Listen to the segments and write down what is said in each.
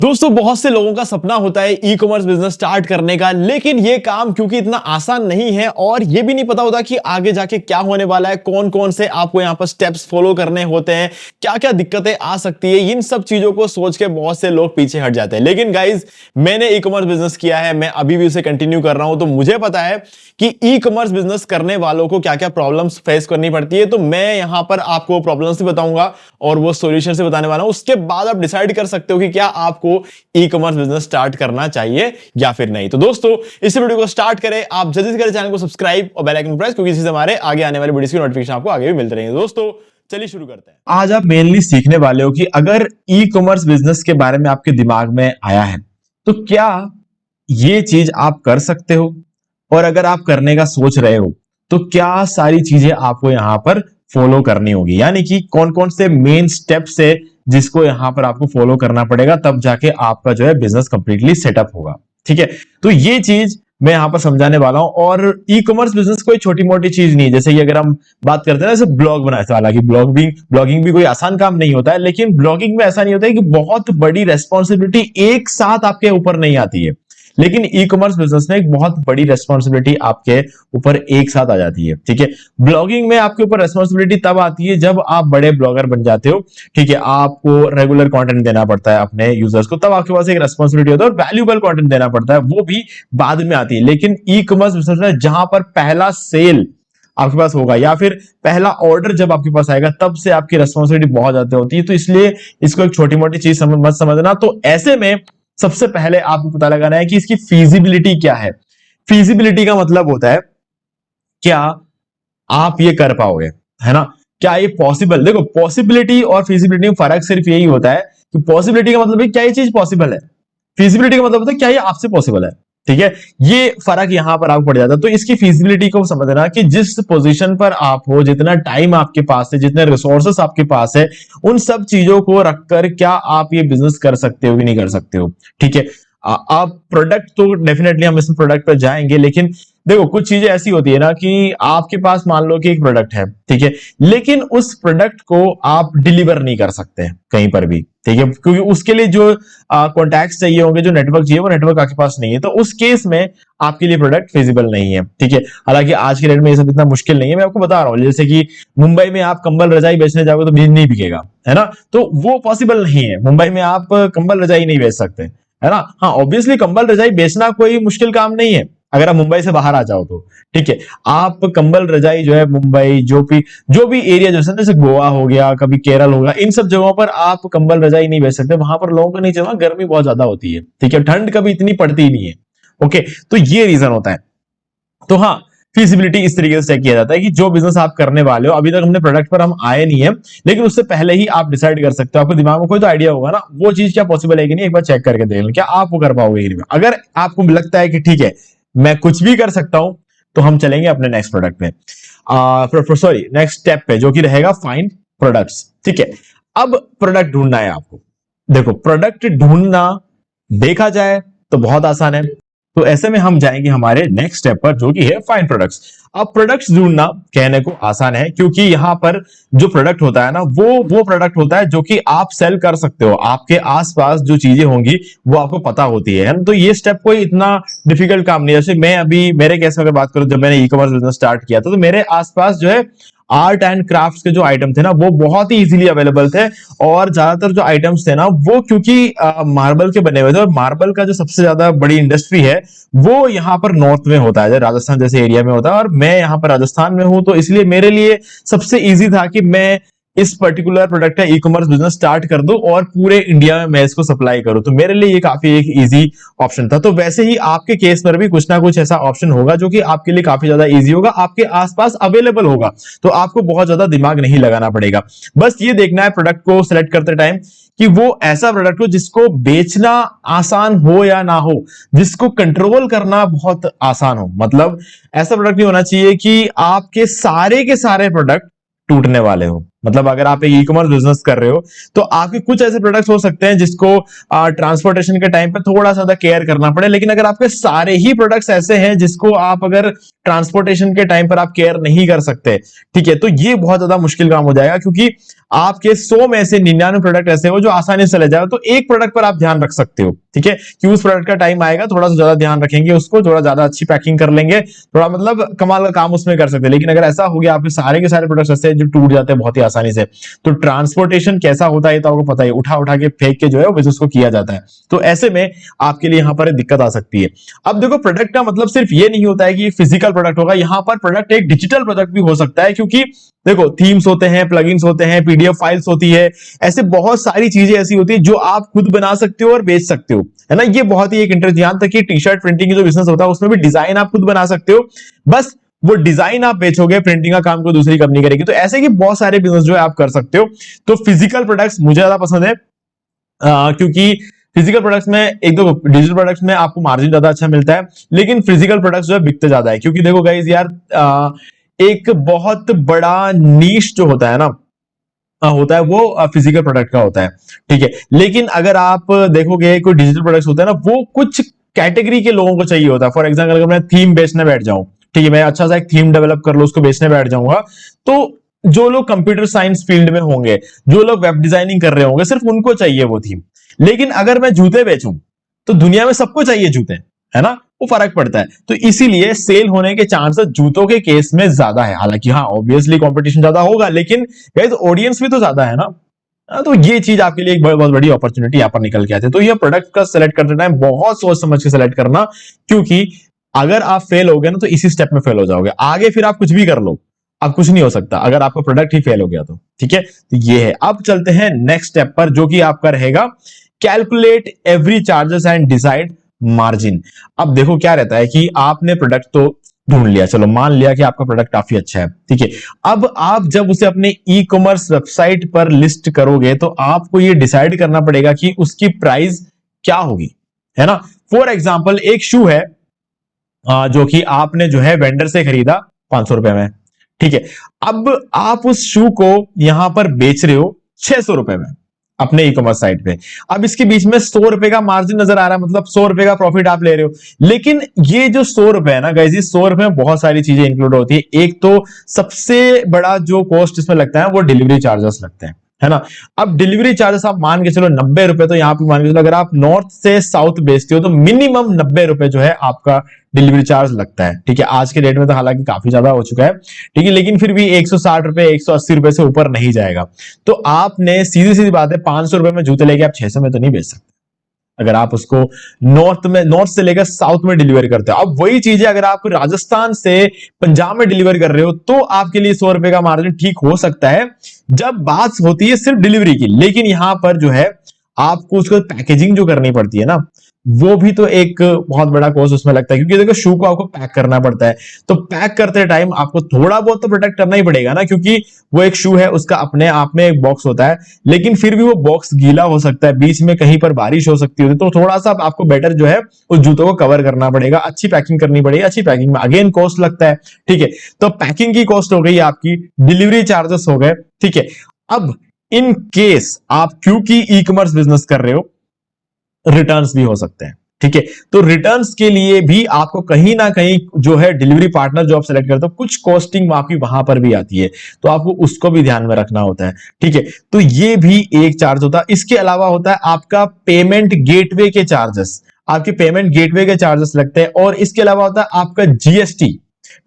दोस्तों बहुत से लोगों का सपना होता है ई कॉमर्स बिजनेस स्टार्ट करने का, लेकिन ये काम क्योंकि इतना आसान नहीं है और ये भी नहीं पता होता कि आगे जाके क्या होने वाला है, कौन कौन से आपको यहाँ पर स्टेप्स फॉलो करने होते हैं, क्या क्या दिक्कतें आ सकती है, इन सब चीजों को सोच के बहुत से लोग पीछे हट जाते हैं। लेकिन गाइज, मैंने ई कॉमर्स बिजनेस किया है, मैं अभी भी उसे कंटिन्यू कर रहा हूं, तो मुझे पता है कि ई कॉमर्स बिजनेस करने वालों को क्या क्या प्रॉब्लम्स फेस करनी पड़ती है। तो मैं यहां पर आपको प्रॉब्लम्स भी बताऊंगा और वो सॉल्यूशन से बताने वाला हूं। उसके बाद आप डिसाइड कर सकते हो कि क्या आपको ई कॉमर्स बिजनेस स्टार्ट करना चाहिए या फिर नहीं। तो दोस्तों, इस वीडियो को स्टार्ट करें, आप जल्दी से करें चैनल को सब्सक्राइब और बेल आइकन प्रेस, क्योंकि इससे हमारे आगे आने वाली वीडियोस की नोटिफिकेशन आपको आगे भी मिलते रहेंगे। दोस्तों चलिए शुरू करते हैं। आज आप मेनली सीखने वाले हो कि अगर ई कॉमर्स बिजनेस के बारे में आपके दिमाग में आया है तो क्या ये चीज आप कर सकते हो, और अगर आप करने का सोच रहे हो तो क्या सारी चीजें आपको यहां पर फॉलो करनी होगी, यानी कि कौन कौन से मेन स्टेप्स है जिसको यहां पर आपको फॉलो करना पड़ेगा, तब जाके आपका जो है बिजनेस कंप्लीटली सेटअप होगा। ठीक है, तो ये चीज मैं यहां पर समझाने वाला हूं। और ई कॉमर्स बिजनेस कोई छोटी मोटी चीज नहीं है। जैसे कि अगर हम बात करते हैं ना, जैसे ब्लॉग बनाए, हालांकि ब्लॉगिंग भी कोई आसान काम नहीं होता है, लेकिन ब्लॉगिंग में ऐसा नहीं होता है कि बहुत बड़ी रेस्पॉन्सिबिलिटी एक साथ आपके ऊपर नहीं आती है। लेकिन ई कॉमर्स बिजनेस में एक बहुत बड़ी रेस्पॉन्सिबिलिटी आपके ऊपर एक साथ आ जाती है। ठीक है, ब्लॉगिंग में आपके ऊपर रेस्पॉन्सिबिलिटी तब आती है जब आप बड़े ब्लॉगर बन जाते हो। ठीक है, आपको रेगुलर कंटेंट देना पड़ता है अपने यूजर्स को, तब आपके पास एक रेस्पॉन्सिबिलिटी होता है, और वैल्यूएबल कंटेंट देना पड़ता है, वो भी बाद में आती है। लेकिन ई कॉमर्स बिजनेस में जहां पर पहला सेल आपके पास होगा या फिर पहला ऑर्डर जब आपके पास आएगा, तब से आपकी रेस्पॉन्सिबिलिटी बहुत ज्यादा होती है। तो इसलिए इसको एक छोटी मोटी चीज मत समझना। तो ऐसे में सबसे पहले आपको पता लगाना है कि इसकी फीजिबिलिटी क्या है। फीजिबिलिटी का मतलब होता है क्या आप ये कर पाओगे, है ना, क्या ये पॉसिबल। देखो, पॉसिबिलिटी और फीजिबिलिटी में फर्क सिर्फ यही होता है कि पॉसिबिलिटी का मतलब है क्या ये चीज पॉसिबल है, फीजिबिलिटी का मतलब होता है क्या ये आपसे पॉसिबल है। ठीक है, ये फर्क यहां पर आपको पड़ जाता है। तो इसकी फीजिबिलिटी को समझना कि जिस पोजीशन पर आप हो, जितना टाइम आपके पास है, जितने रिसोर्सेस आपके पास है, उन सब चीजों को रखकर क्या आप ये बिजनेस कर सकते हो कि नहीं कर सकते हो। ठीक है, आप प्रोडक्ट तो डेफिनेटली हम इस प्रोडक्ट पर जाएंगे, लेकिन देखो कुछ चीजें ऐसी होती है ना कि आपके पास मान लो कि एक प्रोडक्ट है, ठीक है, लेकिन उस प्रोडक्ट को आप डिलीवर नहीं कर सकते कहीं पर भी। ठीक है, क्योंकि उसके लिए जो कॉन्टैक्ट्स चाहिए होंगे, जो नेटवर्क चाहिए, वो नेटवर्क आपके पास नहीं है, तो उस केस में आपके लिए प्रोडक्ट फिजिबल नहीं है। ठीक है, हालांकि आज के डेट में ये सब इतना मुश्किल नहीं है, मैं आपको बता रहा हूं। जैसे कि मुंबई में आप कंबल रजाई बेचने जाओगे तो नहीं बिकेगा, है ना, तो वो पॉसिबल नहीं है। मुंबई में आप कंबल रजाई नहीं बेच सकते, है ना। हाँ, ऑब्वियसली कंबल रजाई बेचना कोई मुश्किल काम नहीं है अगर आप मुंबई से बाहर आ जाओ तो। ठीक है, आप कंबल रजाई जो है मुंबई, जो भी एरिया जैसे गोवा हो गया, कभी केरल हो गया, इन सब जगहों पर आप कंबल रजाई नहीं बेच सकते। वहां पर लोगों को नहीं चाहिए, गर्मी बहुत ज्यादा होती है। ठीक है, ठंड कभी इतनी पड़ती ही नहीं है। ओके, तो ये रीजन होता है। तो हाँ, फीजिबिलिटी इस तरीके से चेक किया जाता है कि जो बिजनेस आप करने वाले हो, अभी तक हमने प्रोडक्ट पर हम आए नहीं है, लेकिन उससे पहले ही आप डिसाइड कर सकते हो। आपको दिमाग में कोई तो आइडिया होगा ना, वो चीज क्या पॉसिबल है कि नहीं, एक बार चेक करके देख लो क्या आप वो कर पाओगे कि नहीं। अगर आपको लगता है कि ठीक है मैं कुछ भी कर सकता हूं, तो हम चलेंगे अपने नेक्स्ट प्रोडक्ट पे, सॉरी नेक्स्ट स्टेप पे, जो कि रहेगा फाइंड प्रोडक्ट्स। ठीक है, अब प्रोडक्ट ढूंढना है आपको। देखो, प्रोडक्ट ढूंढना देखा जाए तो बहुत आसान है, तो ऐसे में हम जाएंगे हमारे नेक्स्ट स्टेप पर, जो कि है फाइंड प्रोडक्ट्स। अब प्रोडक्ट्स ढूंढना कहने को आसान है, क्योंकि यहां पर जो प्रोडक्ट होता है ना, वो प्रोडक्ट होता है जो कि आप सेल कर सकते हो। आपके आसपास जो चीजें होंगी वो आपको पता होती है ना? तो ये स्टेप कोई इतना डिफिकल्ट काम नहीं है। जैसे मैं अभी मेरे केस में अगर बात करूं, जब मैंने ई कॉमर्स बिजनेस स्टार्ट किया था, तो मेरे आसपास जो है आर्ट एंड क्राफ्ट के जो आइटम थे ना, वो बहुत ही इजीली अवेलेबल थे। और ज्यादातर जो आइटम्स थे ना, वो क्योंकि मार्बल के बने हुए थे, और मार्बल का जो सबसे ज्यादा बड़ी इंडस्ट्री है वो यहाँ पर नॉर्थ में होता है, राजस्थान जैसे एरिया में होता है, और मैं यहाँ पर राजस्थान में हूं, तो इसलिए मेरे लिए सबसे इजी था कि मैं इस पर्टिकुलर प्रोडक्ट का ई कॉमर्स बिजनेस स्टार्ट कर दूं और पूरे इंडिया में मैं इसको सप्लाई करूं। तो मेरे लिए ये काफी एक इजी ऑप्शन था। तो वैसे ही आपके केस पर भी कुछ ना कुछ ऐसा ऑप्शन होगा जो कि आपके लिए काफी ज्यादा इजी होगा, आपके आसपास अवेलेबल होगा, तो आपको बहुत ज्यादा दिमाग नहीं लगाना पड़ेगा। बस ये देखना है प्रोडक्ट को सिलेक्ट करते टाइम कि वो ऐसा प्रोडक्ट हो जिसको बेचना आसान हो या ना हो, जिसको कंट्रोल करना बहुत आसान हो। मतलब ऐसा प्रोडक्ट नहीं होना चाहिए कि आपके सारे के सारे प्रोडक्ट टूटने वाले हो। मतलब अगर आप एक ई कॉमर्स बिजनेस कर रहे हो, तो आपके कुछ ऐसे प्रोडक्ट्स हो सकते हैं जिसको ट्रांसपोर्टेशन के टाइम पे थोड़ा सा केयर करना पड़े, लेकिन अगर आपके सारे ही प्रोडक्ट्स ऐसे हैं जिसको आप अगर ट्रांसपोर्टेशन के टाइम पर आप केयर नहीं कर सकते, ठीक है, तो ये बहुत ज्यादा मुश्किल काम हो जाएगा, क्योंकि आपके 100 में से 99 प्रोडक्ट ऐसे हो जो आसानी से चले जाए, तो एक प्रोडक्ट पर आप ध्यान रख सकते हो, ठीक है, कि उस प्रोडक्ट का टाइम आएगा, थोड़ा सा ज्यादा ध्यान रखेंगे उसको, थोड़ा ज्यादा अच्छी पैकिंग कर लेंगे, थोड़ा मतलब कमाल का काम उसमें कर सकते हैं। लेकिन अगर ऐसा हो गया आपके सारे के सारे प्रोडक्ट्स ऐसे जो टूट जाते हैं बहुत ही आसानी से, तो ट्रांसपोर्टेशन कैसा होता है तो आपको पता है, उठा उठा के फेंक के जो है बिजनेस को किया जाता है, तो ऐसे में आपके लिए यहां पर दिक्कत आ सकती है। अब देखो, प्रोडक्ट का मतलब सिर्फ ये नहीं होता है कि फिजिकल प्रोडक्ट होगा, यहां पर प्रोडक्ट एक डिजिटल प्रोडक्ट भी हो सकता है, क्योंकि देखो थीम्स होते हैं, प्लगइन्स होते हैं, पीडीएफ फाइल्स होती है, ऐसे बहुत सारी चीजें ऐसी होती है जो आप खुद बना सकते हो और बेच सकते हो, है ना। ये बहुत ही एक इंटरेस्ट, यहां तक कि टी शर्ट प्रिंटिंग की जो बिजनेस होता है उसमें भी डिजाइन आप खुद बना सकते हो, बस वो डिजाइन आप बेचोगे, प्रिंटिंग का काम को दूसरी कंपनी करेगी। तो ऐसे कि बहुत सारे बिजनेस जो है आप कर सकते हो। तो फिजिकल प्रोडक्ट्स मुझे ज्यादा पसंद है, क्योंकि फिजिकल प्रोडक्ट्स में एक तो डिजिटल प्रोडक्ट्स में आपको मार्जिन ज्यादा अच्छा मिलता है, लेकिन फिजिकल प्रोडक्ट्स जो है बिकते ज्यादा है, क्योंकि देखो गाइस यार, एक बहुत बड़ा नीश जो होता है ना, होता है वो फिजिकल प्रोडक्ट का होता है, ठीक है। लेकिन अगर आप देखोगे कोई डिजिटल प्रोडक्ट्स होता है ना, वो कुछ कैटेगरी के लोगों को चाहिए होता है। फॉर एग्जाम्पल अगर मैं थीम बेचने बैठ जाऊं, ठीक है, मैं अच्छा सा एक थीम डेवलप कर लो, उसको बेचने बैठ जाऊंगा, तो जो लोग कंप्यूटर साइंस फील्ड में होंगे, जो लोग वेब डिजाइनिंग कर रहे होंगे, सिर्फ उनको चाहिए वो थीम। लेकिन अगर मैं जूते बेचूं तो दुनिया में सबको चाहिए जूते, है ना, वो फर्क पड़ता है। तो इसीलिए सेल होने के चांसेस जूतों के केस में ज्यादा है। हालांकि हाँ, ऑब्वियसली कंपटीशन ज्यादा होगा, लेकिन गाइस ऑडियंस भी तो ज्यादा है ना। तो ये चीज आपके लिए एक बहुत बड़ी अपॉर्चुनिटी यहाँ पर निकल के आती है। तो ये प्रोडक्ट का सेलेक्ट करते टाइम बहुत सोच समझ के सेलेक्ट करना, क्योंकि अगर आप फेल हो गए ना तो इसी स्टेप में फेल हो जाओगे। आगे फिर आप कुछ भी कर लो, अब कुछ नहीं हो सकता अगर आपका प्रोडक्ट ही फेल हो गया तो, ठीक है। तो ये है। अब चलते हैं नेक्स्ट स्टेप पर, जो कि आपका रहेगा calculate every charges and decide margin. अब देखो क्या रहता है कि आपने प्रोडक्ट तो ढूंढ लिया, चलो मान लिया कि आपका प्रोडक्ट काफी अच्छा है, ठीक है। अब आप जब उसे अपने ई कॉमर्स वेबसाइट पर लिस्ट करोगे तो आपको ये डिसाइड करना पड़ेगा कि उसकी प्राइस क्या होगी, है ना। फॉर एग्जाम्पल एक शू है, जो कि आपने जो है वेंडर से खरीदा 500 रुपए में, ठीक है। अब आप उस शू को यहां पर बेच रहे हो 600 रुपए में अपने ई कॉमर्स साइट पे। अब इसके बीच में 100 रुपए का मार्जिन नजर आ रहा है, मतलब 100 रुपए का प्रॉफिट आप ले रहे हो। लेकिन ये जो 100 रुपए है ना गाइस, इस 100 रुपए में बहुत सारी चीजें इंक्लूड होती है। एक तो सबसे बड़ा जो कॉस्ट इसमें लगता है वो डिलीवरी चार्जेस लगते हैं, है ना। अब डिलीवरी चार्जेस आप मान के चलो 90 रुपए, तो यहां पे मान के चलो अगर आप नॉर्थ से साउथ बेचते हो तो मिनिमम 90 रुपए जो है आपका डिलीवरी चार्ज लगता है, ठीक है। आज के डेट में तो हालांकि काफी ज्यादा हो चुका है, ठीक है, लेकिन फिर भी 160 रुपए 180 रुपए से ऊपर नहीं जाएगा। तो आपने सीधी सीधी बात है, 500 रुपए में जूते लेके आप 600 में तो नहीं बेच सकते अगर आप उसको नॉर्थ से लेकर साउथ में डिलीवर करते हो। अब वही चीज है, अगर आप राजस्थान से पंजाब में डिलीवर कर रहे हो तो आपके लिए 100 रुपए का मार्जिन ठीक हो सकता है, जब बात होती है सिर्फ डिलीवरी की। लेकिन यहां पर जो है आपको उसको पैकेजिंग जो करनी पड़ती है ना, वो भी तो एक बहुत बड़ा कॉस्ट उसमें लगता है, क्योंकि देखो शू को आपको पैक करना पड़ता है, तो पैक करते टाइम आपको थोड़ा बहुत तो प्रोटेक्ट करना ही पड़ेगा ना, क्योंकि वो एक शू है, उसका अपने आप में एक बॉक्स होता है। लेकिन फिर भी वो बॉक्स गीला हो सकता है, बीच में कहीं पर बारिश हो सकती है, तो थोड़ा सा आपको बेटर जो है उस जूतों को कवर करना पड़ेगा, अच्छी पैकिंग करनी पड़ेगी। अच्छी पैकिंग में अगेन कॉस्ट लगता है, ठीक है। तो पैकिंग की कॉस्ट हो गई आपकी, डिलीवरी चार्जेस हो गए, ठीक है। अब इन केस आप क्योंकि ई कॉमर्स बिजनेस कर रहे हो, रिटर्न्स भी हो सकते हैं, ठीक है। तो रिटर्न्स के लिए भी आपको कहीं ना कहीं जो है डिलीवरी पार्टनर जो आप सेलेक्ट करते हो, कुछ कॉस्टिंग आपकी वहां पर भी आती है, तो आपको उसको भी ध्यान में रखना होता है, ठीक है। तो ये भी एक चार्ज होता है। इसके अलावा होता है आपका पेमेंट गेटवे के चार्जेस, आपके पेमेंट गेटवे के चार्जेस लगते हैं, और इसके अलावा होता है आपका जीएसटी,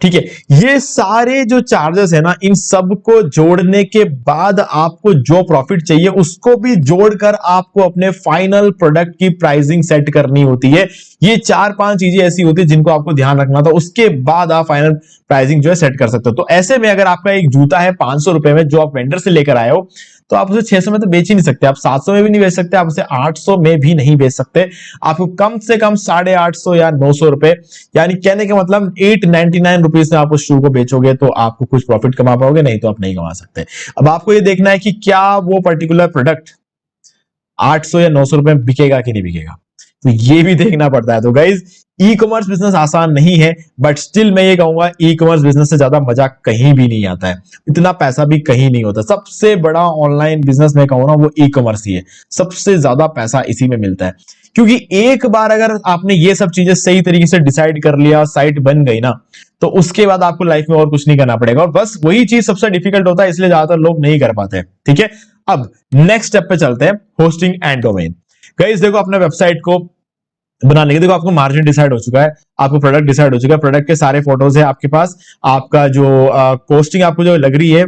ठीक है। ये सारे जो चार्जेस है ना, इन सब को जोड़ने के बाद आपको जो प्रॉफिट चाहिए उसको भी जोड़कर आपको अपने फाइनल प्रोडक्ट की प्राइसिंग सेट करनी होती है। ये 4-5 चीजें ऐसी होती है जिनको आपको ध्यान रखना था, उसके बाद आप फाइनल प्राइसिंग जो है सेट कर सकते हो। तो ऐसे में अगर आपका एक जूता है 500 रुपए में जो आप वेंडर से लेकर आए हो, तो आप उसे 600 में तो बेच ही नहीं सकते, आप 700 में भी नहीं बेच सकते, आप उसे 800 में भी नहीं बेच सकते। आपको कम से कम 850 या 900 रुपए, यानी कहने का मतलब 899 रुपीज में आप उस शू को बेचोगे तो आपको कुछ प्रॉफिट कमा पाओगे, नहीं तो आप नहीं कमा सकते। अब आपको ये देखना है कि क्या वो पर्टिकुलर प्रोडक्ट 800 या 900 रुपए में बिकेगा कि नहीं बिकेगा, तो ये भी देखना पड़ता है। तो गाइज ई कॉमर्स बिजनेस आसान नहीं है, बट स्टिल मैं ये कहूंगा ई कॉमर्स बिजनेस से ज्यादा मजा कहीं भी नहीं आता है, इतना पैसा भी कहीं नहीं होता। सबसे बड़ा ऑनलाइन बिजनेस मैं कहूँ ना वो ई कॉमर्स ही है, सबसे ज्यादा पैसा इसी में मिलता है। क्योंकि एक बार अगर आपने ये सब चीजें सही तरीके से डिसाइड कर लिया, साइट बन गई ना, तो उसके बाद आपको लाइफ में और कुछ नहीं करना पड़ेगा, और बस वही चीज सबसे डिफिकल्ट होता है, इसलिए ज्यादातर लोग नहीं कर पाते हैं। ठीक है, अब नेक्स्ट स्टेप पे चलते हैं, होस्टिंग एंड डोमेन। गाइस देखो, अपने वेबसाइट को बनाने के, देखो आपको मार्जिन डिसाइड हो चुका है, आपको प्रोडक्ट डिसाइड हो चुका है, प्रोडक्ट के सारे फोटोज है आपके पास, आपका जो कॉस्टिंग आपको जो लग रही है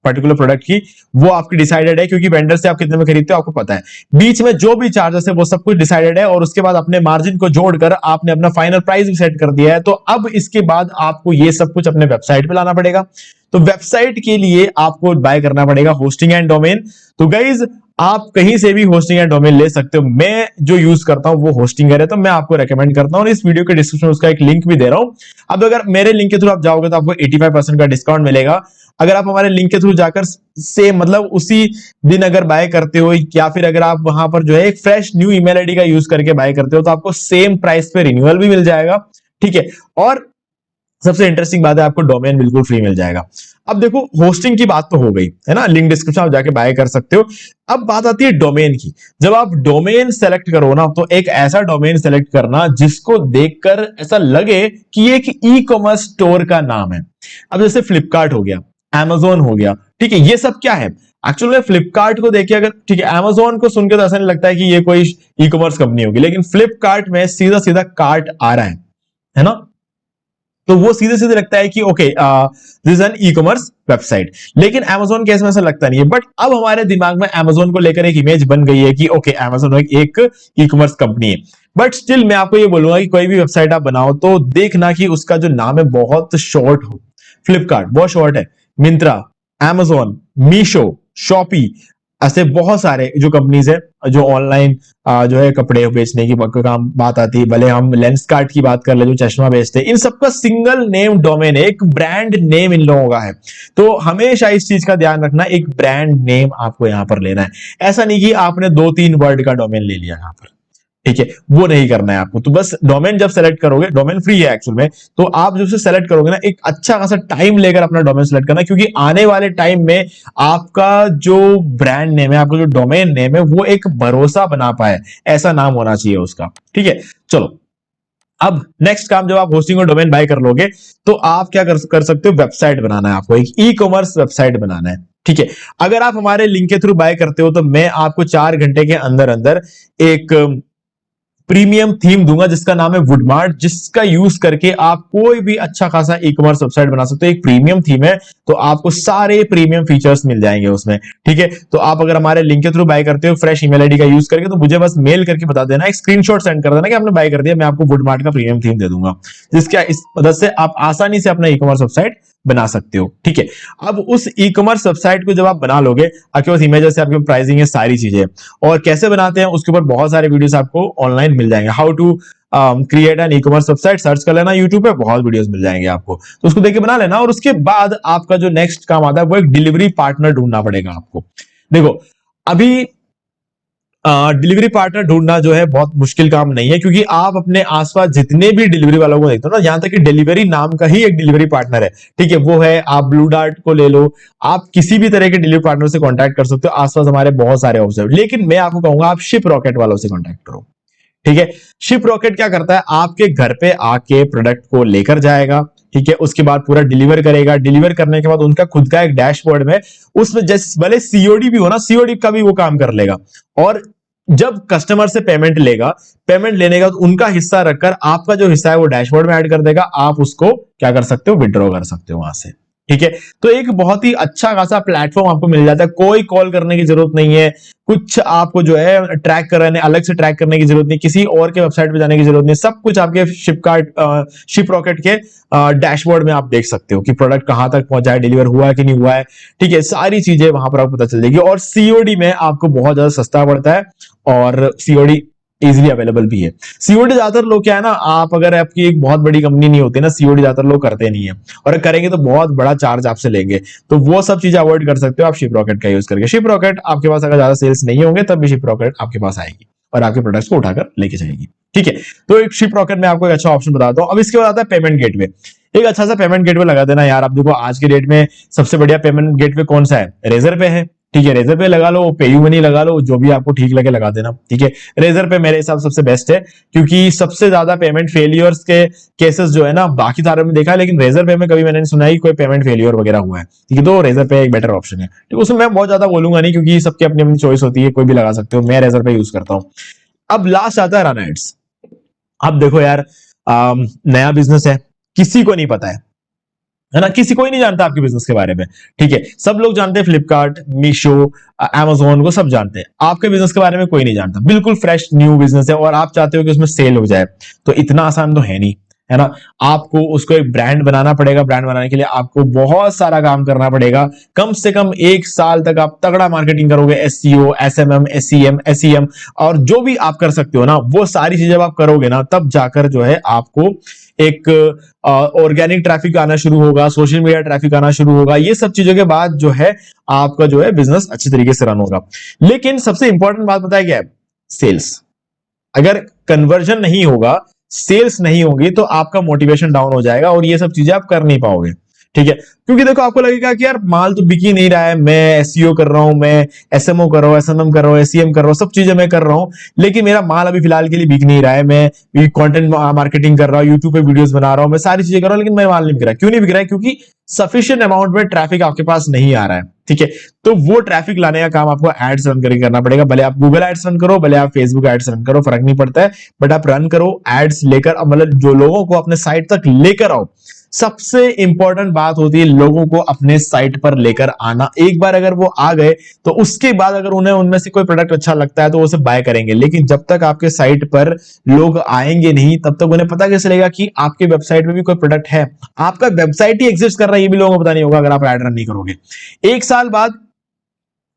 पर्टिकुलर प्रोडक्ट की, वो आपकी डिसाइडेड है, क्योंकि वेंडर से आप कितने में खरीदते हो आपको पता है। बीच में जो भी चार्जेस है वो सब कुछ डिसाइडेड है, और उसके बाद अपने मार्जिन को जोड़कर आपने अपना फाइनल प्राइस भी सेट कर दिया है। तो अब इसके बाद आपको ये सब कुछ अपने वेबसाइट पे लाना पड़ेगा। तो वेबसाइट के लिए आपको बाय करना पड़ेगा होस्टिंग एंड डोमेन। तो गाइज आप कहीं से भी होस्टिंग एंड डोमेन ले सकते हो, मैं जो यूज करता हूं वो होस्टिंगर है, तो मैं आपको रेकमेंड करता हूं, और इस वीडियो के डिस्क्रिप्शन में उसका एक लिंक भी दे रहा हूं। अब अगर मेरे लिंक के थ्रू आप जाओगे तो आपको 85% का डिस्काउंट मिलेगा। अगर आप हमारे लिंक के थ्रू जाकर से मतलब उसी दिन अगर बाय करते हो, या फिर अगर आप वहां पर जो है एक फ्रेश न्यू ईमेल आईडी का यूज करके बाय करते हो, तो आपको सेम प्राइस पे रिन्यूअल भी मिल जाएगा। ठीक है, और सबसे इंटरेस्टिंग बात है, आपको डोमेन बिल्कुल फ्री मिल जाएगा। अब देखो, होस्टिंग की बात तो हो गई है ना, लिंक डिस्क्रिप्शन आप जाके बाय कर सकते हो। अब बात आती है डोमेन की। जब आप डोमेन सेलेक्ट करो ना, तो एक ऐसा डोमेन सेलेक्ट करना जिसको देखकर ऐसा लगे कि एक ई कॉमर्स स्टोर का नाम है। अब जैसे फ्लिपकार्ट हो गया, Amazon हो गया, ठीक है, ये सब क्या है एक्चुअल में, फ्लिपकार्ट को देखिए अगर, ठीक है, Amazon को सुनकर तो ऐसा नहीं लगता है कि ये कोई ई कॉमर्स कंपनी होगी, लेकिन फ्लिपकार्ट में सीधा सीधा कार्ट आ रहा है ना, तो वो सीधे सीधे लगता है कि okay this is an e commerce website. लेकिन Amazon केस में ऐसा लगता नहीं है, बट अब हमारे दिमाग में Amazon को लेकर एक इमेज बन गई है कि ओके Amazon एक ई कॉमर्स कंपनी है। बट स्टिल मैं आपको ये बोलूंगा कि कोई भी वेबसाइट आप बनाओ तो देखना कि उसका जो नाम है बहुत शॉर्ट हो। फ्लिपकार्ट बहुत शॉर्ट है, मिंत्रा, Amazon, मीशो, शॉपी, ऐसे बहुत सारे जो कंपनीज है जो ऑनलाइन जो है कपड़े बेचने की काम बात आती है, भले हम लेंस कार्ट की बात कर ले जो चश्मा बेचते हैं, इन सबका सिंगल नेम डोमेन है, एक ब्रांड नेम इन लोगों का है। तो हमेशा इस चीज का ध्यान रखना, एक ब्रांड नेम आपको यहां पर लेना है, ऐसा नहीं कि आपने 2-3 वर्ड का डोमेन ले लिया यहां पर। ठीक है, वो नहीं करना है आपको। तो बस डोमेन जब सेलेक्ट करोगे, डोमेन फ्री है एक्चुअल में, तो आप जब से सेलेक्ट करोगे ना, एक अच्छा खासा टाइम लेकर अपना डोमेन सेलेक्ट करना, क्योंकि आने वाले टाइम में आपका जो ब्रांड नेम है, आपका जो डोमेन नेम है, वो एक भरोसा बना पाए, ऐसा नाम होना चाहिए उसका। ठीक है, चलो अब नेक्स्ट काम, जब आप होस्टिंग और डोमेन बाय कर लोगे तो आप क्या कर सकते हो, वेबसाइट बनाना है आपको, एक ई कॉमर्स वेबसाइट बनाना है। ठीक है, अगर आप हमारे लिंक के थ्रू बाय करते हो तो मैं आपको 4 घंटे के अंदर अंदर एक प्रीमियम थीम दूंगा जिसका नाम है वुडमार्ट, जिसका यूज करके आप कोई भी अच्छा खासा ई कॉमर्स वेबसाइट बना सकते हो। एक प्रीमियम थीम है, तो आपको सारे प्रीमियम फीचर्स मिल जाएंगे उसमें। ठीक है, तो आप अगर हमारे लिंक के थ्रू बाय करते हो फ्रेश ईमेल आईडी का यूज करके, तो मुझे बस मेल करके बता देना, एक स्क्रीनशॉट सेंड कर देना कि आपने बाय कर दिया, मैं आपको वुडमार्ट का प्रीमियम थीम दे दूंगा, जिसका इस मदद से आप आसानी से अपना ई कॉमर्स वेबसाइट बना सकते हो। ठीक है, अब उस ई कॉमर्स वेबसाइट को जब आप बना लोगे, आपके पास इमेजेस है, आपके पास प्राइसिंग है, सारी चीजें, और कैसे बनाते हैं उसके ऊपर बहुत सारे वीडियोस आपको ऑनलाइन मिल जाएंगे। How to create an e commerce website search कर लेना यूट्यूब पे, बहुत वीडियोस मिल जाएंगे आपको, तो उसको देख के बना लेना। और उसके बाद आपका जो नेक्स्ट काम आता है वो एक डिलीवरी पार्टनर ढूंढना पड़ेगा आपको। देखो, अभी डिलीवरी पार्टनर ढूंढना जो है बहुत मुश्किल काम नहीं है, क्योंकि आप अपने आसपास जितने भी डिलीवरी वालों को देखते हो ना, यहां तक कि डिलीवरी नाम का ही एक डिलीवरी पार्टनर है। ठीक है, वो है, आप ब्लू डार्ट को ले लो, आप किसी भी तरह के डिलीवरी पार्टनर से कांटेक्ट कर सकते हो, आसपास हमारे बहुत सारे ऑप्शन। लेकिन मैं आपको कहूंगा आप शिप रॉकेट वालों से कांटेक्ट करो। ठीक है, शिप रॉकेट क्या करता है, आपके घर पे आके प्रोडक्ट को लेकर जाएगा। ठीक है, उसके बाद पूरा डिलीवर करेगा, डिलीवर करने के बाद उनका खुद का एक डैशबोर्ड में, उसमें जैसे भले सीओडी भी हो ना, सीओडी का भी वो काम कर लेगा। और जब कस्टमर से पेमेंट लेगा, पेमेंट लेने का उनका हिस्सा रखकर आपका जो हिस्सा है वो डैशबोर्ड में ऐड कर देगा, आप उसको क्या कर सकते हो, विड्रॉ कर सकते हो वहां से। ठीक है, तो एक बहुत ही अच्छा खासा प्लेटफॉर्म आपको मिल जाता है, कोई कॉल करने की जरूरत नहीं है, कुछ आपको जो है ट्रैक करने, अलग से ट्रैक करने की जरूरत नहीं, किसी और के वेबसाइट पे जाने की जरूरत नहीं, सब कुछ आपके शिप रॉकेट के डैशबोर्ड में आप देख सकते हो कि प्रोडक्ट कहां तक पहुंचा है, डिलीवर हुआ है कि नहीं हुआ है। ठीक है, सारी चीजें वहां पर आपको पता चल जाएगी, और सीओडी में आपको बहुत ज्यादा सस्ता पड़ता है, और सीओडी इजीली अवेलेबल भी है। सीओडी ज्यादातर लोग क्या है ना, आप अगर आपकी एक बहुत बड़ी कंपनी नहीं होती ना, सीओडी ज्यादातर लोग करते नहीं है, और करेंगे तो बहुत बड़ा चार्ज आपसे लेंगे, तो वो सब चीजें अवॉइड कर सकते हो आप शिप रॉकेट का यूज करके। शिप रॉकेट आपके पास अगर ज्यादा सेल्स नहीं होंगे तब भी शिप रॉकेट आपके पास आएगी और आपके प्रोडक्ट्स को उठाकर लेके जाएगी। ठीक है, तो एक शिप रॉकेट में आपको एक अच्छा ऑप्शन बताता हूं। अब इसके बाद आता है पेमेंट गेटवे। एक अच्छा सा पेमेंट गेटवे लगा देना यार। आप देखो आज के डेट में सबसे बढ़िया पेमेंट गेटवे कौन सा है, रेजर पे है। ठीक है, रेजर पे लगा लो, पेयू मनी लगा लो, जो भी आपको ठीक लगे लगा देना। ठीक है, रेजर पे मेरे हिसाब से सबसे बेस्ट है, क्योंकि सबसे ज्यादा पेमेंट फेलियर्स के केसेस जो है ना बाकी सारे में देखा है, लेकिन रेजर पे में कभी मैंने नहीं सुना है कोई पेमेंट फेलियर वगैरह हुआ है। ठीक है, तो रेजर पे एक बेटर ऑप्शन है। ठीक है, उसमें मैं बहुत ज्यादा बोलूंगा नहीं, क्योंकि सबकी अपनी अपनी चॉइस होती है, कोई भी लगा सकते हो, मैं रेजर पे यूज करता हूँ। अब लास्ट आता है रन एड्स। अब देखो यार, नया बिजनेस है, किसी को नहीं पता है ना, किसी कोई नहीं जानता आपके बिजनेस के बारे में। ठीक है, सब लोग जानते हैं फ्लिपकार्ट, मीशो, Amazon को सब जानते हैं, आपके बिजनेस के बारे में कोई नहीं जानता। बिल्कुल फ्रेश न्यू बिजनेस है और आप चाहते हो कि उसमें सेल हो जाए, तो इतना आसान तो है नहीं, है ना। आपको उसको एक ब्रांड बनाना पड़ेगा। ब्रांड बनाने के लिए आपको बहुत सारा काम करना पड़ेगा। कम से कम 1 साल तक आप तगड़ा मार्केटिंग करोगे, SEO, SMM, SEM और जो भी आप कर सकते हो ना, वो सारी चीजें आप करोगे ना, तब जाकर जो है आपको एक ऑर्गेनिक ट्रैफिक आना शुरू होगा, सोशल मीडिया ट्रैफिक आना शुरू होगा। ये सब चीजों के बाद जो है आपका जो है बिजनेस अच्छी तरीके से रन होगा। लेकिन सबसे इंपॉर्टेंट बात पता है क्या है? सेल्स। अगर कन्वर्जन नहीं होगा, सेल्स नहीं होगी, तो आपका मोटिवेशन डाउन हो जाएगा और ये सब चीजें आप कर नहीं पाओगे। ठीक है, क्योंकि देखो आपको लगेगा कि यार माल तो बिक ही नहीं रहा है, मैं SEO कर रहा हूं, मैं SMO कर रहा हूं, SMM कर रहा हूं, SEM कर रहा हूं, सब चीजें मैं कर रहा हूं, लेकिन मेरा माल अभी फिलहाल के लिए बिक नहीं रहा है। मैं कंटेंट मार्केटिंग कर रहा हूं, यूट्यूब पे वीडियोस बना रहा हूं, मैं सारी चीजें कर रहा हूं, लेकिन मेरा माल नहीं बिक रहा है। क्यों नहीं बिक रहा है? क्योंकि सफिशिएंट अमाउंट में ट्रैफिक आपके पास नहीं आ रहा है। ठीक है, तो वो ट्रैफिक लाने का काम आपको एड्स रन करके करना पड़ेगा। भले आप गूगल एड्स रन करो, भले आप फेसबुक एड्स रन करो, फर्क नहीं पड़ता है, बट आप रन करो एड्स लेकर, मतलब जो लोगों को अपने साइट तक लेकर आओ। सबसे इंपॉर्टेंट बात होती है लोगों को अपने साइट पर लेकर आना। एक बार अगर वो आ गए तो उसके बाद अगर उन्हें उनमें से कोई प्रोडक्ट अच्छा लगता है तो वो उसे बाय करेंगे, लेकिन जब तक आपके साइट पर लोग आएंगे नहीं, तब तक उन्हें पता कैसे चलेगा कि आपके वेबसाइट में भी कोई प्रोडक्ट है? आपका वेबसाइट ही एग्जिस्ट कर रहा है, ये भी लोगों को पता नहीं होगा अगर आप एड रन नहीं करोगे। 1 साल बाद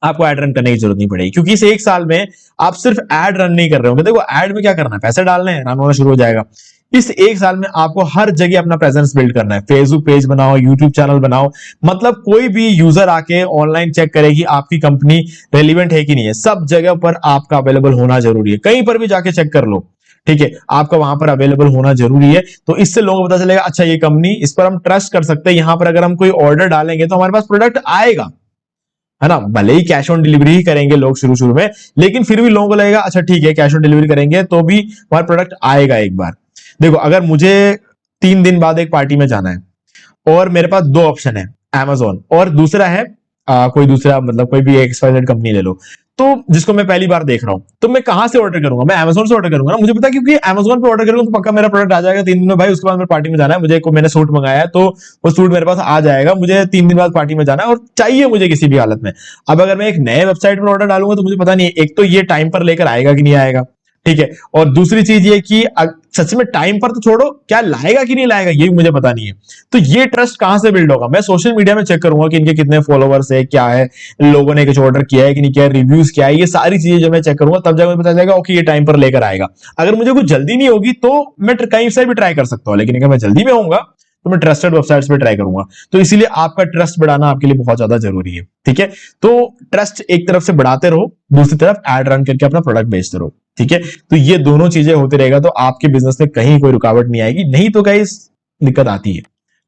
आपको एड रन करने की जरूरत नहीं पड़ेगी, क्योंकि इस 1 साल में आप सिर्फ एड रन नहीं कर रहे होंगे। देखो एड में क्या करना है, पैसे डालने हैं, रन होना शुरू हो जाएगा। इस 1 साल में आपको हर जगह अपना प्रेजेंस बिल्ड करना है। फेसबुक पेज बनाओ, यूट्यूब चैनल बनाओ, मतलब कोई भी यूजर आके ऑनलाइन चेक करे कि आपकी कंपनी रेलिवेंट है कि नहीं है। सब जगह पर आपका अवेलेबल होना जरूरी है, कहीं पर भी जाके चेक कर लो। ठीक है, आपका वहां पर अवेलेबल होना जरूरी है, तो इससे लोगों को पता चलेगा अच्छा ये कंपनी, इस पर हम ट्रस्ट कर सकते हैं। यहां पर अगर हम कोई ऑर्डर डालेंगे तो हमारे पास प्रोडक्ट आएगा, है ना। भले ही कैश ऑन डिलीवरी ही करेंगे लोग शुरू शुरू में, लेकिन फिर भी लोगों को लगेगा अच्छा ठीक है कैश ऑन डिलीवरी करेंगे तो भी हमारा प्रोडक्ट आएगा एक बार। देखो अगर मुझे 3 दिन बाद एक पार्टी में जाना है और मेरे पास 2 ऑप्शन है, Amazon और दूसरा है कोई दूसरा, मतलब कोई भी XYZ कंपनी ले लो, तो जिसको मैं पहली बार देख रहा हूं, तो मैं कहां से ऑर्डर करूंगा? मैं Amazon से ऑर्डर करूंगा ना, मुझे पता है, क्योंकि Amazon पे ऑर्डर करूंगा तो पक्का मेरा प्रोडक्ट आ जाएगा 3 दिन में भाई। उसके बाद मेरे पार्टी में जाना है, मुझे मैंने सूट मंगाया है तो वो सूट मेरे पास आ जाएगा, मुझे 3 दिन बाद पार्टी में जाना है और चाहिए मुझे किसी भी हालत में। अब अगर मैं एक नए वेबसाइट पर ऑर्डर डालूंगा तो मुझे पता नहीं, एक तो ये टाइम पर लेकर आएगा कि नहीं आएगा, ठीक है, और दूसरी चीज ये कि सच में टाइम पर तो छोड़ो, क्या लाएगा कि नहीं लाएगा ये भी मुझे पता नहीं है। तो ये ट्रस्ट कहां से बिल्ड होगा? मैं सोशल मीडिया में चेक करूंगा कि इनके कितने फॉलोवर्स है, क्या है, लोगों ने कुछ ऑर्डर किया है कि नहीं किया है, रिव्यूज क्या है, ये सारी चीजें जो मैं चेक करूंगा तब जाकर मुझे पता चलेगा ओके ये टाइम पर लेकर आएगा। अगर मुझे कुछ जल्दी नहीं होगी तो मैं कहीं से भी ट्राई कर सकता हूं, लेकिन अगर मैं जल्दी में होऊंगा तो मैं ट्रस्टेड वेबसाइट्स पे ट्राई करूंगा। तो इसीलिए आपका ट्रस्ट बढ़ाना आपके लिए बहुत ज्यादा जरूरी है। ठीक है, तो ट्रस्ट एक तरफ से बढ़ाते रहो, दूसरी तरफ एड रन करके अपना प्रोडक्ट बेचते रहो। ठीक है, तो ये दोनों चीजें होते रहेगा तो आपके बिजनेस में कहीं कोई रुकावट नहीं आएगी। नहीं तो गाइस दिक्कत आती है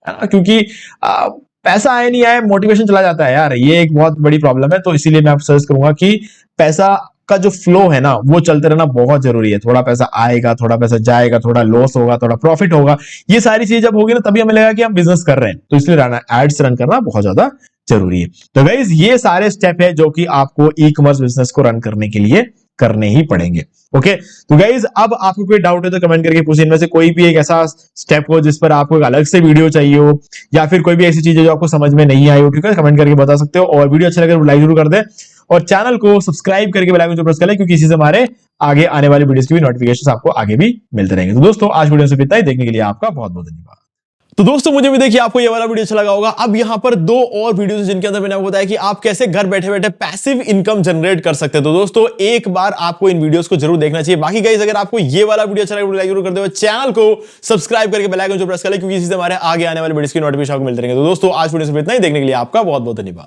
ना, क्योंकि पैसा आए नहीं आए मोटिवेशन चला जाता है यार, ये एक बहुत बड़ी प्रॉब्लम है। तो इसीलिए मैं आपको सजेस्ट करूंगा कि पैसा का जो फ्लो है ना वो चलते रहना बहुत जरूरी है। थोड़ा पैसा आएगा, थोड़ा पैसा जाएगा, थोड़ा लॉस होगा, थोड़ा प्रॉफिट होगा, ये सारी चीजें जब होगी ना तभी हमें लगेगा कि हम बिजनेस कर रहे हैं। तो इसलिए एड्स रन करना बहुत ज्यादा जरूरी है। तो गाइस ये सारे स्टेप है जो कि आपको ई कॉमर्स बिजनेस को रन करने के लिए करने ही पड़ेंगे। ओके, तो गाइज अब आपको कोई डाउट है तो कमेंट करके पूछिए। इनमें से कोई भी एक ऐसा स्टेप हो जिस पर आपको एक अलग से वीडियो चाहिए हो, या फिर कोई भी ऐसी चीज है जो आपको समझ में नहीं आई हो, ठीक है, कमेंट करके बता सकते हो। और वीडियो अच्छा लगे तो लाइक जरूर कर दे और चैनल को सब्सक्राइब करके बेल आइकन को प्रेस कर ले, क्योंकि इसी से हमारे आगे आने वाली वीडियोस की भी नोटिफिकेशन आपको आगे भी मिलते रहेंगे। तो दोस्तों आज वीडियो से इतना ही, देखने के लिए आपका बहुत बहुत धन्यवाद। तो दोस्तों मुझे भी देखिए आपको ये वाला वीडियो अच्छा लगा होगा। अब यहाँ पर 2 और वीडियोस जिनके अंदर मैंने आपको बताया कि आप कैसे घर बैठे बैठे पैसिव इनकम जनरेट कर सकते हैं। तो दोस्तों एक बार आपको इन वीडियोस को जरूर देखना चाहिए। बाकी गाइस अगर आपको ये वाला वीडियो अच्छा लगा लाइक जरूर कर दो, चैनल को सब्सक्राइब करके बेल आइकन जो प्रेस कर ले, क्योंकि इसी से हमारे आगे आने वाले वीडियोस की नोटिफिकेशन आपको मिलते रहेंगे। तो दोस्तों आज वीडियो से इतना ही, देखने के लिए आपका बहुत बहुत धन्यवाद।